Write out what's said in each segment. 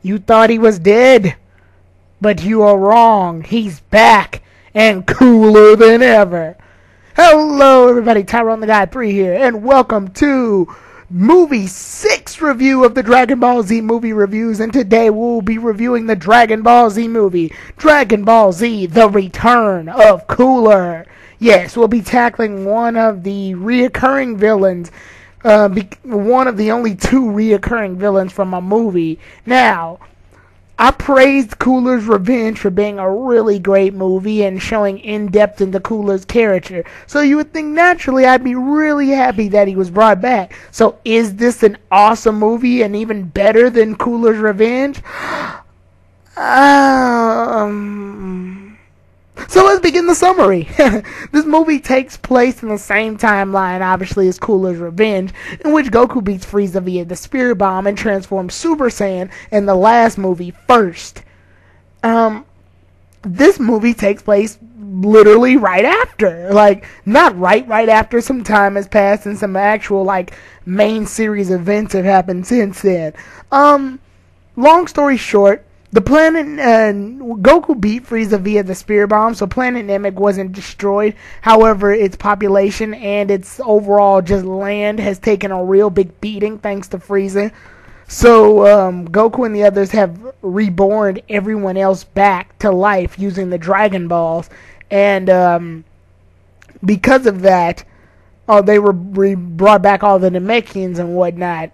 You thought he was dead, but you are wrong. He's back and cooler than ever. Hello everybody, Tyrone the Guy 3 here, and welcome to Movie 6 review of the Dragon Ball Z movie reviews, and today we'll be reviewing the Dragon Ball Z movie, Dragon Ball Z, The Return of Cooler. Yes, we'll be tackling one of the reoccurring villains, one of the only two reoccurring villains from a movie. Now, I praised Cooler's Revenge for being a really great movie and showing in-depth into Cooler's character. So you would think naturally I'd be really happy that he was brought back. So is this an awesome movie and even better than Cooler's Revenge? So let's begin the summary. This movie takes place in the same timeline, obviously, as Cooler's Revenge, in which Goku beats Frieza via the Spirit Bomb and transforms Super Saiyan in the last movie first. This movie takes place literally right after. Like, not right after. Some time has passed and some actual, main series events have happened since then. Long story short, the planet, Goku beat Frieza via the Spirit Bomb, so Planet Namek wasn't destroyed. However, its population and its overall just land has taken a real big beating thanks to Frieza. So, Goku and the others have reborn everyone else back to life using the Dragon Balls. And, because of that, they were brought back all the Namekians and whatnot.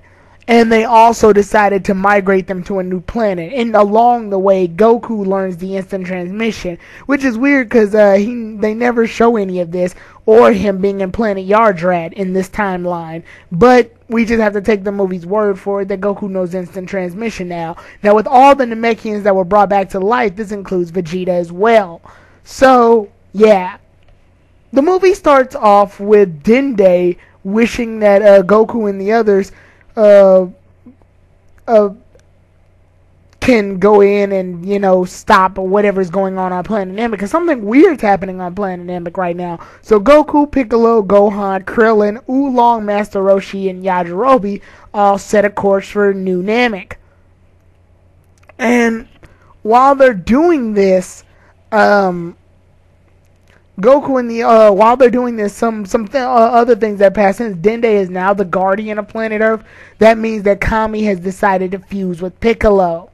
And they also decided to migrate them to a new planet. And along the way, Goku learns the instant transmission, which is weird because they never show any of this or him being in Planet Yardrat in this timeline. But we just have to take the movie's word for it that Goku knows instant transmission now. Now, with all the Namekians that were brought back to life, this includes Vegeta as well. So, yeah. The movie starts off with Dende wishing that Goku and the others can go in and, stop whatever's going on Planet Namek, because something weird's happening on Planet Namek right now. So Goku, Piccolo, Gohan, Krillin, Oolong, Master Roshi, and Yajirobe all set a course for New Namek. And while they're doing this, Goku and the while they're doing this, some other things that pass. Since Dende is now the guardian of planet Earth, that means that Kami has decided to fuse with Piccolo.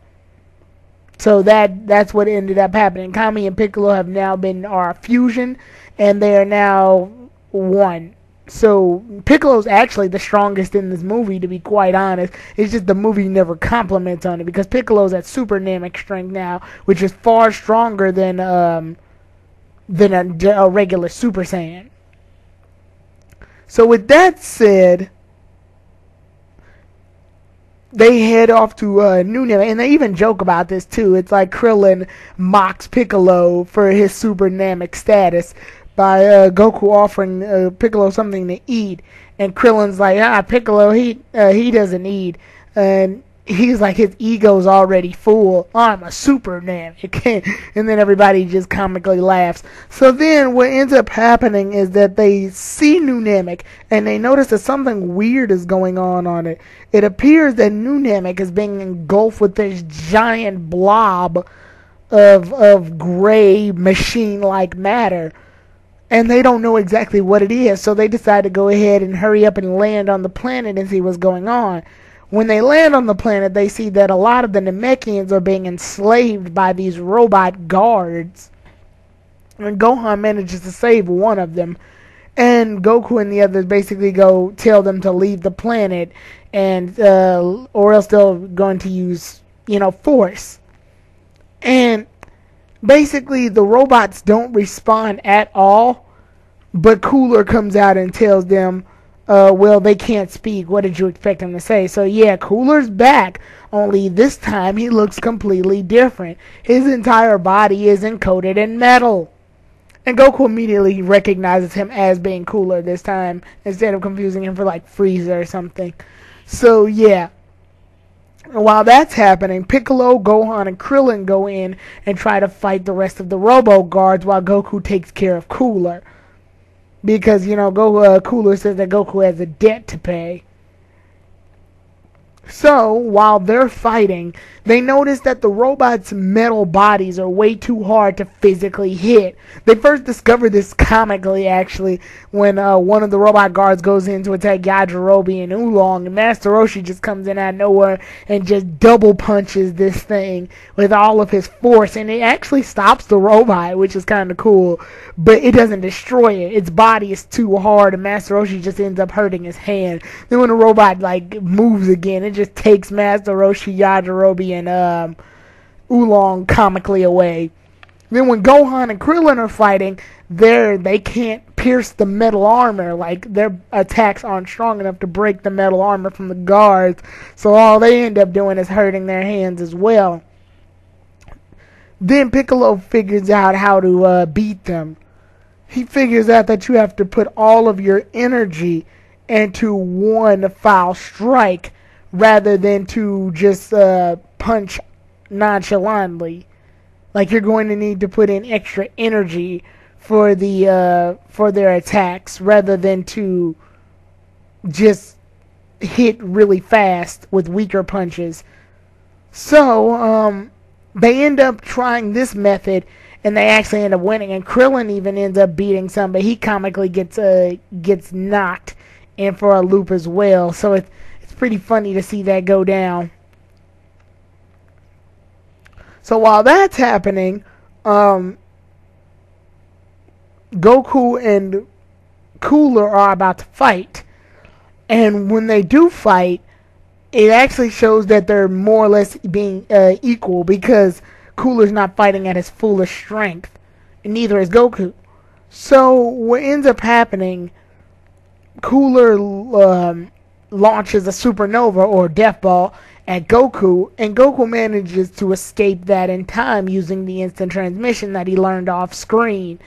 So that's what ended up happening. Kami and Piccolo have now been our fusion, and they are now one. So Piccolo's actually the strongest in this movie, to be quite honest. It's just the movie never compliments on it because Piccolo's at Super Namek strength now, which is far stronger than a regular Super Saiyan. So with that said, they head off to New Namek, and they even joke about this too. It's like Krillin mocks Piccolo for his Super Namek status by Goku offering Piccolo something to eat, and Krillin's like, Piccolo, he doesn't eat, and he's like, his ego's already full. I'm a Super Namek. And then everybody just comically laughs. So then what ends up happening is that they see New Namek and they notice that something weird is going on it. It appears that New Namek is being engulfed with this giant blob of gray machine-like matter. And they don't know exactly what it is. So they decide to go ahead and hurry up and land on the planet and see what's going on. When they land on the planet, they see that a lot of the Namekians are being enslaved by these robot guards. And Gohan manages to save one of them. And Goku and the others basically go tell them to leave the planet, and or else they're going to use, force. And basically the robots don't respond at all, but Cooler comes out and tells them, well, they can't speak. What did you expect them to say? So, yeah, Cooler's back, only this time he looks completely different. His entire body is encoded in metal. And Goku immediately recognizes him as being Cooler this time, instead of confusing him for, Frieza or something. So, yeah. While that's happening, Piccolo, Gohan, and Krillin go in and try to fight the rest of the Robo Guards while Goku takes care of Cooler. Because, Cooler says that Goku has a debt to pay. So, while they're fighting, they notice that the robots' metal bodies are way too hard to physically hit. They first discover this comically, actually, when one of the robot guards goes in to attack Yajirobe and Oolong, and Master Roshi just comes in out of nowhere and just double punches this thing with all of his force, and it actually stops the robot, which is kind of cool, but it doesn't destroy it. Its body is too hard, and Master Roshi just ends up hurting his hand. Then when the robot, like, moves again, it just takes Master Roshi, Yajirobe, and Oolong comically away. Then when Gohan and Krillin are fighting, they can't pierce the metal armor. Like, their attacks aren't strong enough to break the metal armor from the guards. So all they end up doing is hurting their hands as well. Then Piccolo figures out how to beat them. He figures out that you have to put all of your energy into one foul strike rather than to just punch nonchalantly. Like, you're going to need to put in extra energy for their attacks rather than to just hit really fast with weaker punches. So they end up trying this method, and they actually end up winning. And Krillin even ends up beating some, but he comically gets knocked in for a loop as well. So it's pretty funny to see that go down. So while that's happening, Goku and Cooler are about to fight. And when they do fight, it actually shows that they're more or less being equal, because Cooler's not fighting at his fullest strength, and neither is Goku. So what ends up happening, Cooler launches a supernova or death ball at Goku, and Goku manages to escape that in time using the instant transmission that he learned off screen.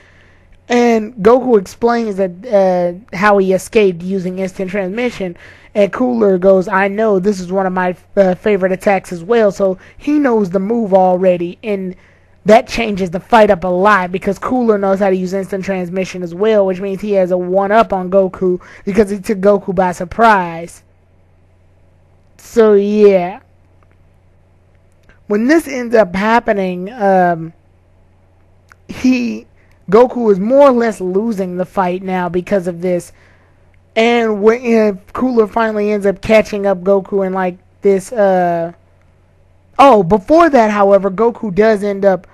And Goku explains that how he escaped using instant transmission, and Cooler goes, I know, this is one of my favorite attacks as well. So he knows the move already, and that changes the fight up a lot, because Cooler knows how to use instant transmission as well, which means he has a one-up on Goku because he took Goku by surprise. So yeah, when this ends up happening, Goku is more or less losing the fight now because of this. And when Cooler finally ends up catching up Goku in like this, before that, however, Goku does end up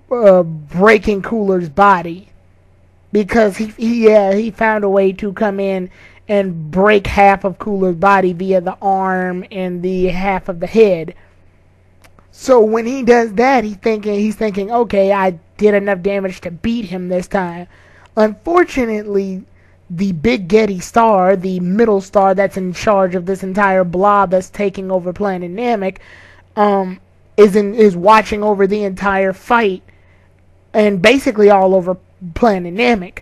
breaking Cooler's body, because he found a way to come in and break half of Cooler's body via the arm and the half of the head. So when he does that, he's thinking, okay, I did enough damage to beat him this time. Unfortunately, the Big Getty star, the middle star that's in charge of this entire blob that's taking over Planet Namek, is watching over the entire fight, and basically all over Planet Namek.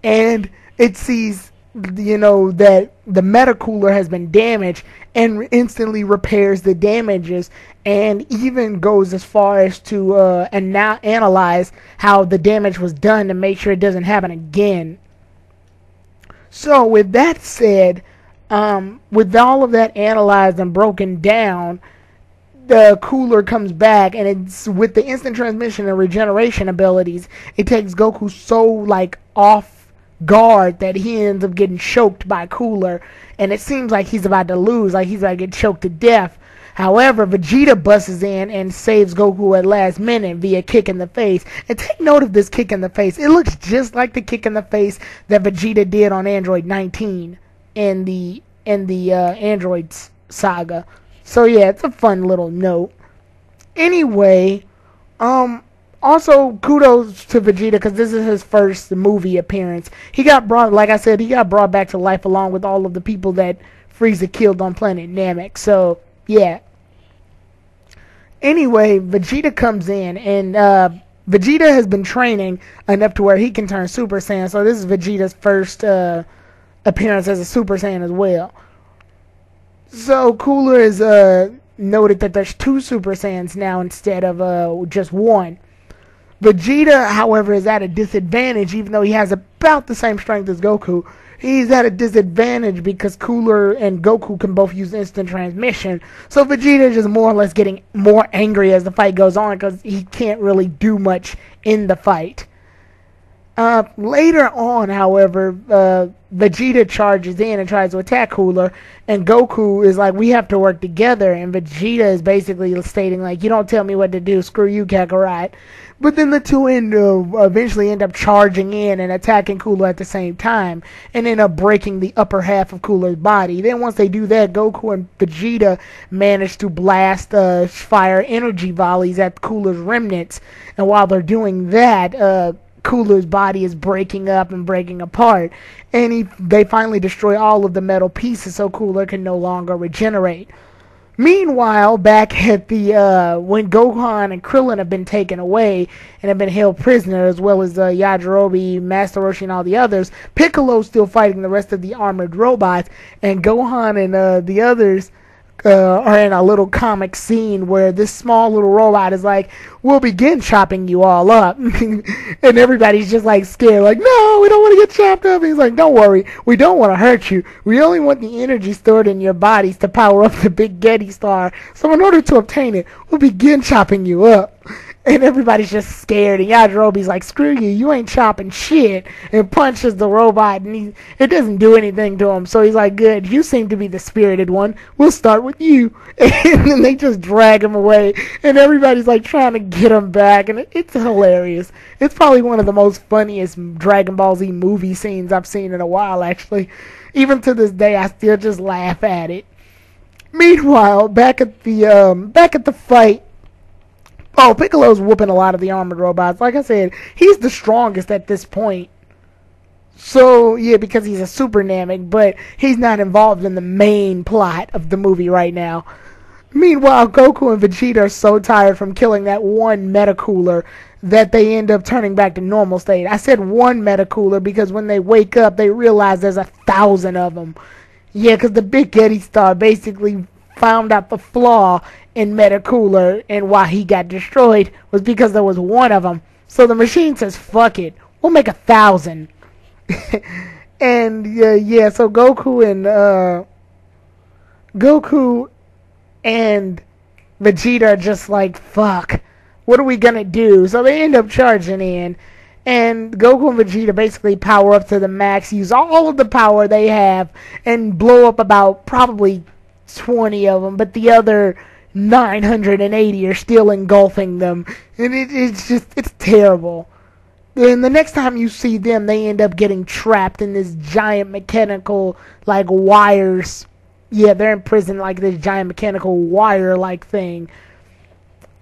And it sees, that the Meta Cooler has been damaged, and instantly repairs the damages, and even goes as far as to analyze how the damage was done to make sure it doesn't happen again. So with that said, with all of that analyzed and broken down, the Cooler comes back, and it's with the instant transmission and regeneration abilities, it takes Goku so off guard that he ends up getting choked by Cooler, and it seems like he's about to lose, like he's about to get choked to death. However, Vegeta busts in and saves Goku at last minute via kick in the face. And take note of this kick in the face. It looks just like the kick in the face that Vegeta did on Android 19 in the Androids saga. So yeah, it's a fun little note. Anyway, also, kudos to Vegeta, because this is his first movie appearance. He got brought, like I said, he got brought back to life along with all of the people that Frieza killed on Planet Namek. So, yeah. Anyway, Vegeta comes in, and Vegeta has been training enough to where he can turn Super Saiyan. So this is Vegeta's first appearance as a Super Saiyan as well. So Cooler is noted that there's 2 Super Saiyans now instead of just one. Vegeta, however, is at a disadvantage, even though he has about the same strength as Goku. he's at a disadvantage because Cooler and Goku can both use instant transmission. So Vegeta is just more or less getting more angry as the fight goes on because he can't really do much in the fight. Later on, however, Vegeta charges in and tries to attack Cooler, and Goku is like, we have to work together, and Vegeta is basically stating, like, you don't tell me what to do, screw you, Kakarot. But then the two eventually end up charging in and attacking Cooler at the same time, and end up breaking the upper half of Cooler's body. Then once they do that, Goku and Vegeta manage to blast fire energy volleys at Cooler's remnants, and while they're doing that, Cooler's body is breaking up and breaking apart, and they finally destroy all of the metal pieces so Cooler can no longer regenerate. Meanwhile, back at the when Gohan and Krillin have been taken away and have been held prisoner, as well as Yajirobe, Master Roshi, and all the others, Piccolo's still fighting the rest of the armored robots, and Gohan and the others are in a little comic scene where this small little robot is like, we'll begin chopping you all up. And everybody's just like scared, like, no, we don't want to get chopped up. And he's like, don't worry, we don't want to hurt you. We only want the energy stored in your bodies to power up the Big Getty Star. So in order to obtain it, we'll begin chopping you up. And everybody's just scared, and Yajirobe's like, screw you, you ain't chopping shit, and punches the robot, and it doesn't do anything to him. So he's like, good, you seem to be the spirited one, we'll start with you. And then they just drag him away, and everybody's like trying to get him back, and it's hilarious. It's probably one of the most funniest Dragon Ball Z movie scenes I've seen in a while, actually. Even to this day, I still just laugh at it. Meanwhile, back at the fight, oh, Piccolo's whooping a lot of the armored robots. Like I said, he's the strongest at this point. So, yeah, because he's a super Namek, but he's not involved in the main plot of the movie right now. Meanwhile, Goku and Vegeta are so tired from killing that one Metacooler that they end up turning back to normal state. I said one Metacooler because when they wake up, they realize there's 1,000 of them. Yeah, because the Big Getty Star basically found out the flaw in Metacooler, and why he got destroyed was because there was one of them. So the machine says, fuck it, we'll make 1,000. And yeah, so Goku and Vegeta are just like, fuck, what are we gonna do? So they end up charging in, and Goku and Vegeta basically power up to the max, use all of the power they have, and blow up about probably 20 of them, but the other 980 are still engulfing them, and it's terrible. And the next time you see them, they end up getting trapped in this giant mechanical, like, wires. Yeah, they're in prison like this giant mechanical wire-like thing.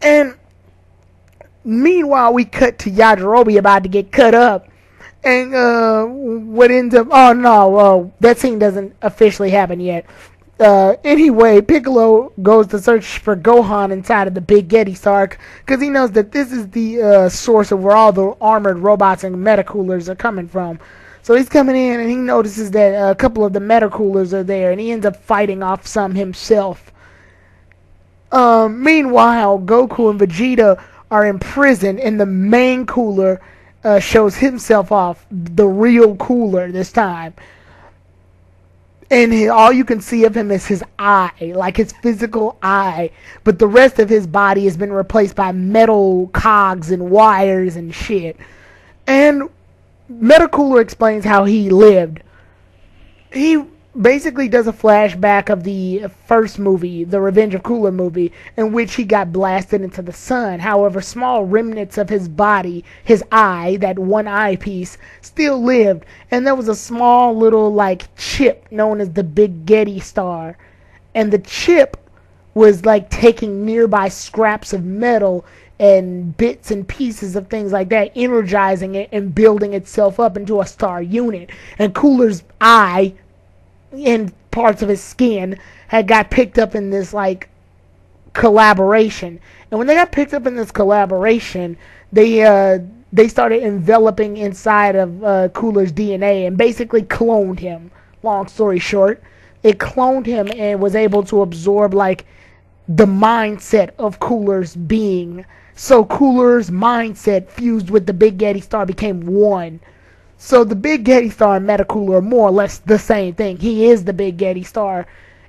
And meanwhile, we cut to Yajirobe about to get cut up. And what ends up... Oh, no, that scene doesn't officially happen yet. Anyway, Piccolo goes to search for Gohan inside of the Big Getty Star because he knows that this is the source of where all the armored robots and Metacoolers are coming from. So he's coming in and he notices that a couple of the Metacoolers are there, and he ends up fighting off some himself. Meanwhile, Goku and Vegeta are in prison, and the main Cooler shows himself off, the real Cooler this time. And all you can see of him is his eye, like his physical eye. But the rest of his body has been replaced by metal cogs and wires and shit. And Metacooler explains how he lived. He basically does a flashback of the first movie, the Revenge of Cooler movie, in which he got blasted into the sun. However, small remnants of his body, his eye, that one eye piece, still lived. And there was a small little, like, chip known as the Big Getty Star. And the chip was, like, taking nearby scraps of metal and bits and pieces of things like that, energizing it and building itself up into a star unit. And Cooler's eye and parts of his skin had got picked up in this, like, collaboration. And when they got picked up in this collaboration, they started enveloping inside of Cooler's DNA and basically cloned him. Long story short, it cloned him and was able to absorb, like, the mindset of Cooler's being. So Cooler's mindset fused with the Big Getty Star became one. So the Big Getty Star and Metacooler are more or less the same thing. He is the Big Getty Star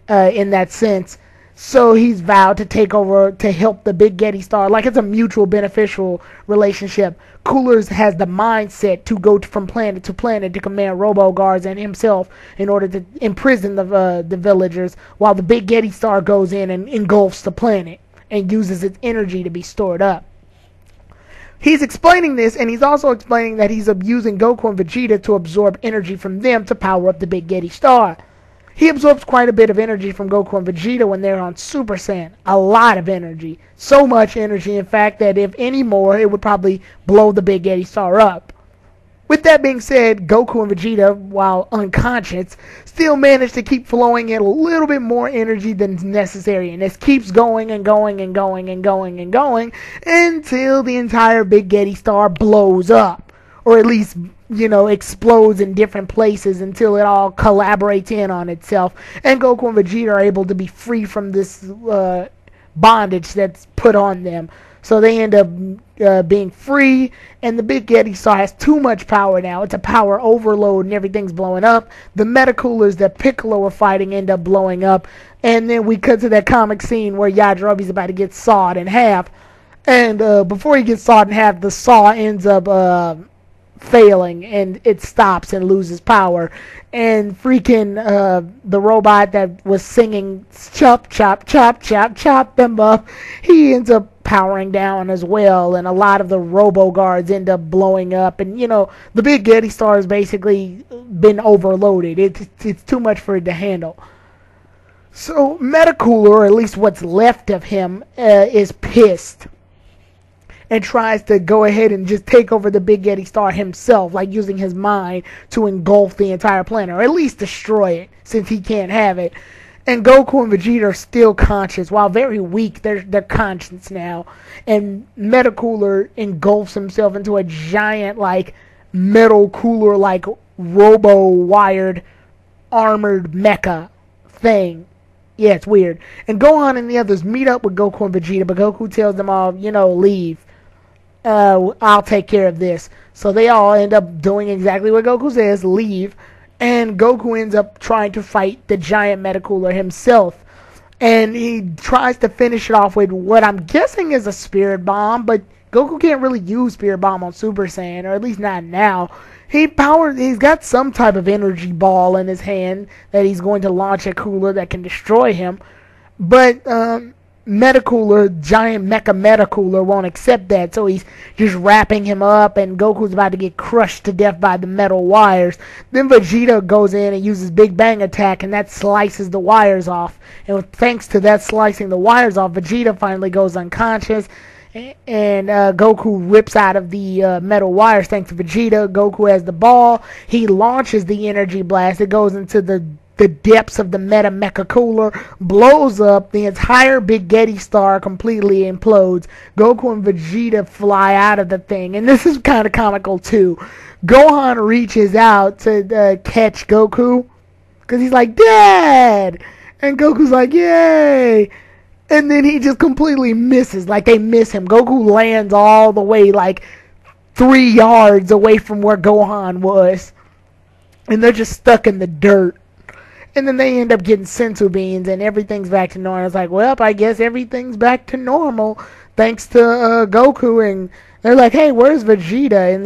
in that sense. So he's vowed to take over to help the Big Getty Star. Like, it's a mutual beneficial relationship. Coolers has the mindset to go from planet to planet to command Robo Guards and himself in order to imprison the villagers, while the Big Getty Star goes in and engulfs the planet and uses its energy to be stored up. He's explaining this, and he's also explaining that he's using Goku and Vegeta to absorb energy from them to power up the Big Getty Star. He absorbs quite a bit of energy from Goku and Vegeta when they're on Super Saiyan. A lot of energy. So much energy, in fact, that if any more, it would probably blow the Big Getty Star up. With that being said, Goku and Vegeta, while unconscious, still manage to keep flowing in a little bit more energy than necessary. And this keeps going and going and going and going and going until the entire Big Getty Star blows up. Or at least, explodes in different places until it all collaborates in on itself. And Goku and Vegeta are able to be free from this bondage that's put on them. So they end up being free, and the Big Getty Star has too much power now. It's a power overload, and everything's blowing up. The Metacoolers that Piccolo were fighting end up blowing up. And then we cut to that comic scene where Yajirobe's about to get sawed in half. And before he gets sawed in half, the saw ends up failing, and it stops and loses power. And freaking the robot that was singing chop chop chop chop chop them up, he ends up powering down as well, and a lot of the Robo Guards end up blowing up. And the Big Getty Star has basically been overloaded. It's too much for it to handle. So Metacooler, or at least what's left of him, is pissed and tries to go ahead and just take over the Big Getty Star himself, like using his mind to engulf the entire planet, or at least destroy it, since he can't have it. And Goku and Vegeta are still conscious. While very weak, they're conscious now. And Metacooler engulfs himself into a giant, metal cooler, robo-wired, armored mecha thing. Yeah, it's weird. And Gohan and the others meet up with Goku and Vegeta, but Goku tells them all, leave. I'll take care of this. So they all end up doing exactly what Goku says, leave. And Goku ends up trying to fight the giant Metacooler himself. And he tries to finish it off with what I'm guessing is a Spirit Bomb, but Goku can't really use Spirit Bomb on Super Saiyan, or at least not now. He's got some type of energy ball in his hand that he's going to launch at Cooler that can destroy him. But Metacooler, giant mecha Metacooler, won't accept that, so he's just wrapping him up, and Goku's about to get crushed to death by the metal wires. Then Vegeta goes in and uses Big Bang Attack, and that slices the wires off. And thanks to that slicing the wires off, Vegeta finally goes unconscious, and Goku rips out of the metal wires thanks to Vegeta. Goku has the ball. He launches the energy blast. It goes into the depths of the Meta Mecha Cooler, blows up, the entire Big Getty Star completely implodes. Goku and Vegeta fly out of the thing, and this is kind of comical too. Gohan reaches out to catch Goku, because he's like, Dad! And Goku's like, yay! And then he just completely misses, they miss him. Goku lands all the way 3 yards away from where Gohan was, and they're just stuck in the dirt. And then they end up getting senzu beans, and everything's back to normal. It's like, well, I guess everything's back to normal thanks to Goku. And they're like, hey, where's Vegeta? And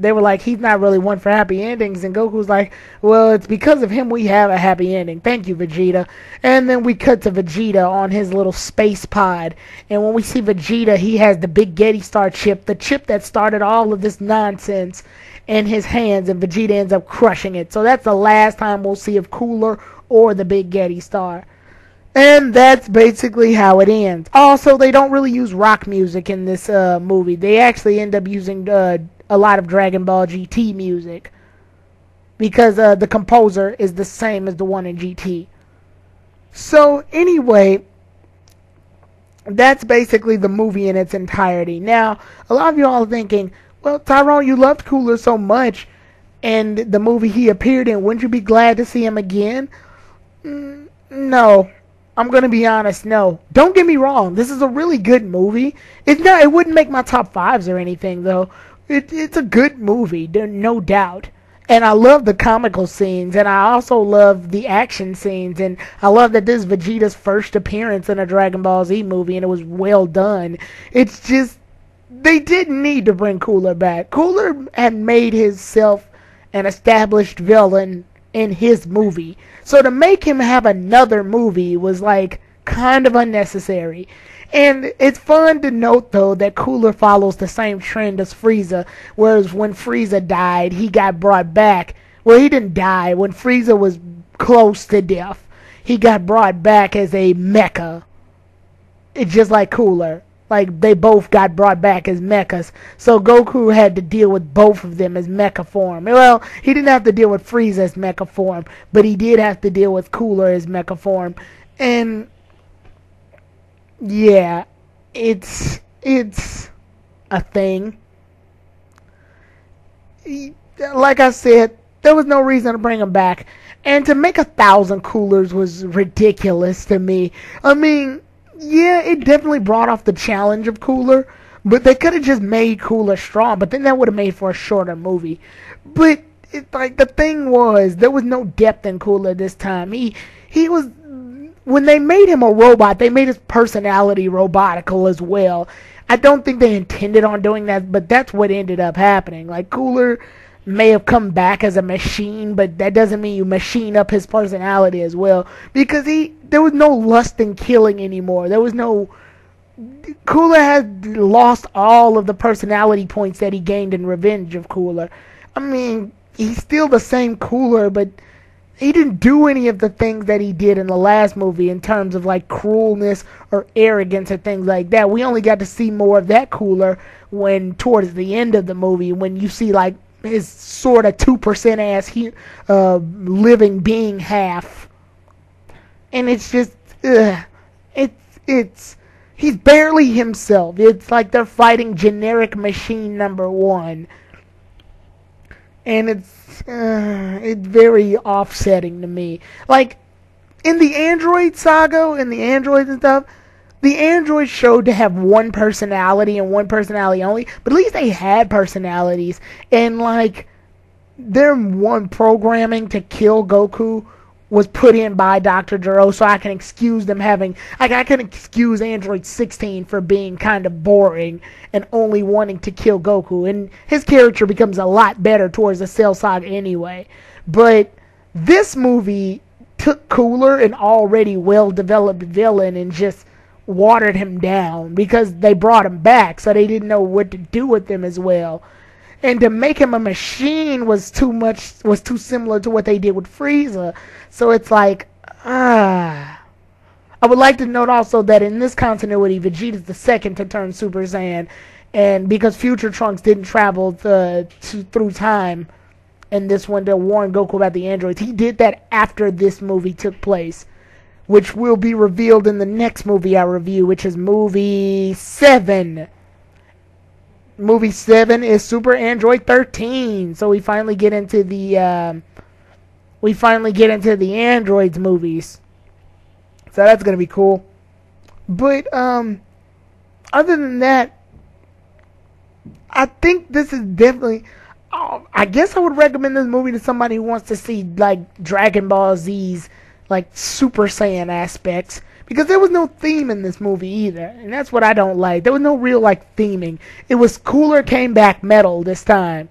they were like, he's not really one for happy endings. And Goku's like, well, it's because of him we have a happy ending. Thank you, Vegeta. And then we cut to Vegeta on his little space pod. And when we see Vegeta, he has the Big Getty Star chip, the chip that started all of this nonsense, in his hands, and Vegeta ends up crushing it. So that's the last time we'll see of Cooler or the Big Getty Star. And that's basically how it ends. Also, they don't really use rock music in this movie. They actually end up using a lot of Dragon Ball GT music, because the composer is the same as the one in GT. So anyway, that's basically the movie in its entirety. Now, a lot of you all are thinking, well, Tyrone, you loved Cooler so much, and the movie he appeared in, wouldn't you be glad to see him again? No. I'm going to be honest, no. Don't get me wrong, this is a really good movie. It wouldn't make my top 5s or anything, though. It's a good movie, no doubt. And I love the comical scenes, and I also love the action scenes, and I love that this is Vegeta's first appearance in a Dragon Ball Z movie, and it was well done. It's just, they didn't need to bring Cooler back. Cooler had made himself an established villain in his movie. So to make him have another movie was like kind of unnecessary. And it's fun to note, though, that Cooler follows the same trend as Frieza, whereas when Frieza died, he got brought back. Well, he didn't die. When Frieza was close to death, he got brought back as a mecha. It's just like Cooler. Like, they both got brought back as mechas. So Goku had to deal with both of them as mecha form. Well, he didn't have to deal with Frieza as mecha form, but he did have to deal with Cooler as mecha form. And yeah, it's a thing. Like I said, there was no reason to bring him back. And to make 1,000 Coolers was ridiculous to me. I mean, yeah, it definitely brought off the challenge of Cooler, but they could have just made Cooler strong, but then that would have made for a shorter movie. But like, the thing was, there was no depth in Cooler this time. He was, when they made him a robot, they made his personality robotical as well. I don't think they intended on doing that, but that's what ended up happening. Like, Cooler may have come back as a machine, but that doesn't mean you machine up his personality as well, because there was no lust and killing anymore. Cooler had lost all of the personality points that he gained in Revenge of Cooler. I mean, he's still the same Cooler, but he didn't do any of the things that he did in the last movie in terms of like cruelness or arrogance or things like that. We only got to see more of that Cooler when towards the end of the movie, when you see like his sort of 2% ass living being half. And it's just, he's barely himself. It's like they're fighting generic machine number one. And it's very offsetting to me. Like, in the Android saga, in the androids and stuff, the androids showed to have one personality and one personality only, but at least they had personalities. And like, their one programming to kill Goku was put in by Dr. Gero, so I can excuse them having, like, I can excuse Android 16 for being kind of boring and only wanting to kill Goku. And his character becomes a lot better towards the Cell Saga anyway. But this movie took Cooler, an already well-developed villain, and just watered him down because they brought him back, so they didn't know what to do with him as well. And to make him a machine was too similar to what they did with Frieza. So it's like, I would like to note also that in this continuity, Vegeta's the second to turn Super Saiyan, and because Future Trunks didn't travel through time in this one to warn Goku about the androids, he did that after this movie took place, which will be revealed in the next movie I review, which is movie 7. Movie 7 is Super Android 13. So we finally get into the androids movies. So that's gonna be cool. But other than that, I think this is definitely, I guess I would recommend this movie to somebody who wants to see like Dragon Ball Z's like Super Saiyan aspects, because there was no theme in this movie either, and that's what I don't like. There was no real like theming. It was Cooler came back metal this time.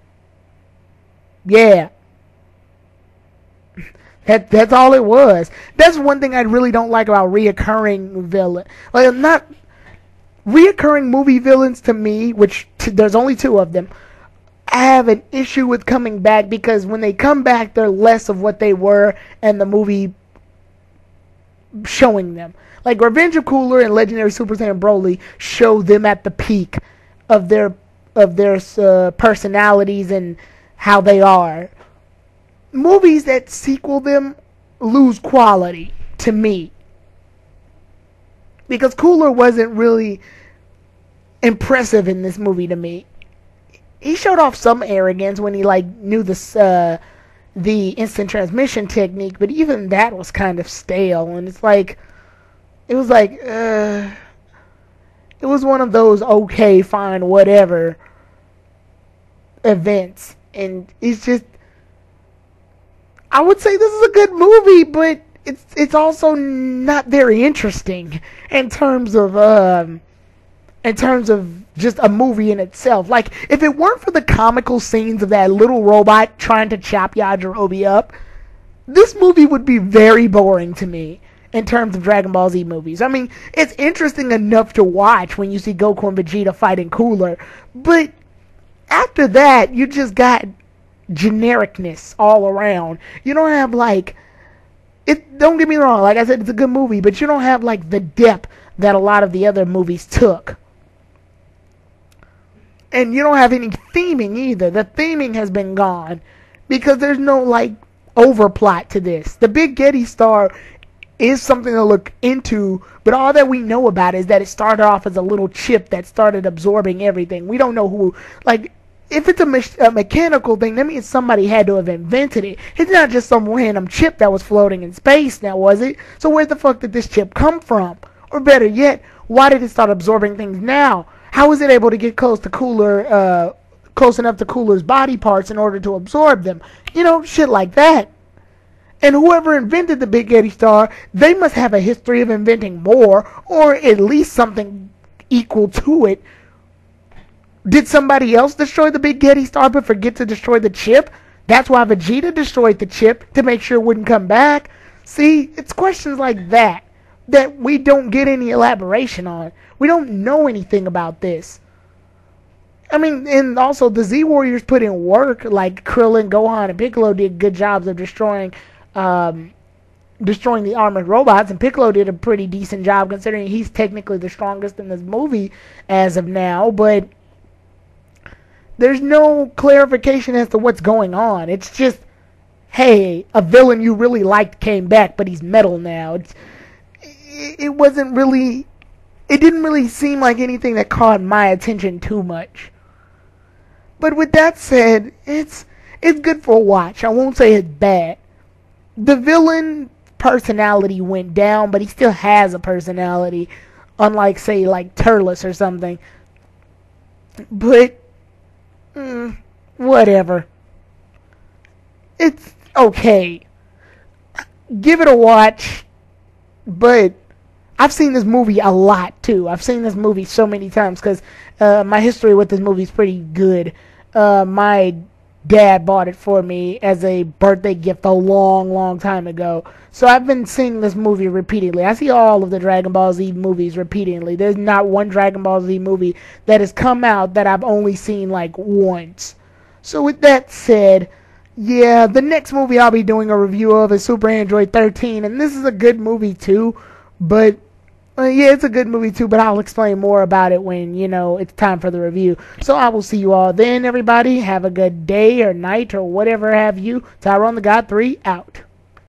Yeah. That's all it was. That's one thing I really don't like about reoccurring villain. Like, not reoccurring movie villains to me, which there's only 2 of them. I have an issue with coming back because when they come back, they're less of what they were in the movie showing them. Like Revenge of Cooler and Legendary Super Saiyan Broly show them at the peak of their personalities and how they are. Movies that sequel them lose quality to me, because Cooler wasn't really impressive in this movie to me. He showed off some arrogance when he like knew the instant transmission technique, but even that was kind of stale. And it's like, it was one of those okay, fine, whatever events, and it's just, I would say this is a good movie, but it's also not very interesting in terms of just a movie in itself. Like, if it weren't for the comical scenes of that little robot trying to chop Yajirobe up, this movie would be very boring to me in terms of Dragon Ball Z movies. I mean, it's interesting enough to watch when you see Goku and Vegeta fighting Cooler, but after that, you just got genericness all around. You don't have, like, it. Don't get me wrong, like I said, it's a good movie, but you don't have, like, the depth that a lot of the other movies took. And you don't have any theming either. The theming has been gone because there's no, like, overplot to this. The Big Getty Star is something to look into, but all that we know about is that it started off as a little chip that started absorbing everything. We don't know who, like, if it's a mechanical thing, that means somebody had to have invented it. It's not just some random chip that was floating in space now, was it? So where the fuck did this chip come from? Or better yet, why did it start absorbing things now? How was it able to get close enough to Cooler's body parts in order to absorb them? You know, shit like that. And whoever invented the Big Getty Star, they must have a history of inventing more, or at least something equal to it. Did somebody else destroy the Big Getty Star but forget to destroy the chip? That's why Vegeta destroyed the chip, to make sure it wouldn't come back. See, it's questions like that that we don't get any elaboration on. We don't know anything about this. I mean, and also the Z Warriors put in work. Like Krillin, Gohan, and Piccolo did good jobs of destroying the armored robots, and Piccolo did a pretty decent job considering he's technically the strongest in this movie as of now, but there's no clarification as to what's going on. It's just, hey, a villain you really liked came back, but he's metal now. It wasn't really, it didn't really seem like anything that caught my attention too much. But with that said, it's good for a watch. I won't say it's bad. The villain personality went down, but he still has a personality, unlike, say, like Turles or something. But whatever. It's okay. Give it a watch. But I've seen this movie a lot too. I've seen this movie so many times because my history with this movie is pretty good. My dad bought it for me as a birthday gift a long time ago. So I've been seeing this movie repeatedly. I see all of the Dragon Ball Z movies repeatedly. There's not one Dragon Ball Z movie that has come out that I've only seen like once. So with that said, yeah, the next movie I'll be doing a review of is Super Android 13, and this is a good movie too, but yeah, it's a good movie too, but I'll explain more about it when, you know, it's time for the review. So I will see you all then, everybody. Have a good day or night or whatever have you. Tyrone the God 3 out.